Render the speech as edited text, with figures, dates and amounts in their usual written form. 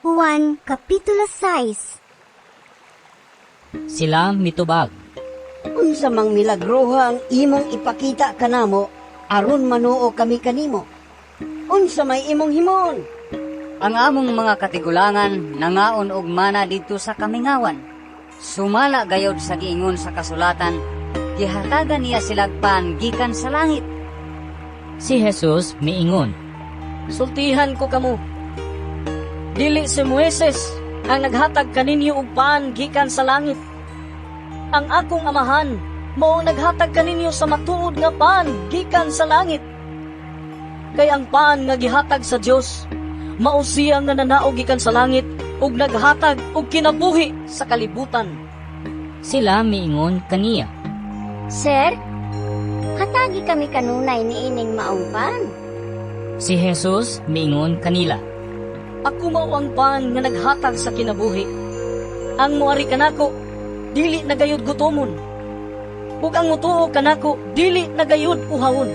Juan Kapitulo 6. Sila mitubag. Unsa mang milagroha ang imong ipakita kanamo, aron manuo kami kanimo. Unsa may imong himon? Ang among mga katigulangan nangaon og mana didto sa kamingawan. Sumala gayod sa giingon sa kasulatan, gihatagan niya silag pan gikan sa langit. Si Jesus miingon, Sultihan ko kamo. Dili si Moises ang naghatag kaninyo og paan gikan sa langit. Ang akong amahan mao ang naghatag kaninyo sa matuod nga paan gikan sa langit. Kay ang paan nga gihatag sa Dios mao siya nga nanaog gikan sa langit ug naghatag og kinabuhi sa kalibutan. sila miingon kaniya. Sir, hatagi kami kanunay ni ining maungpan. Si Jesus miingon kanila. Ako mao ang paan nga naghatag sa kinabuhi. Ang moari kanako dili nagayud gutomon. Ug ang mutuo kanako dili nagayud uhawon.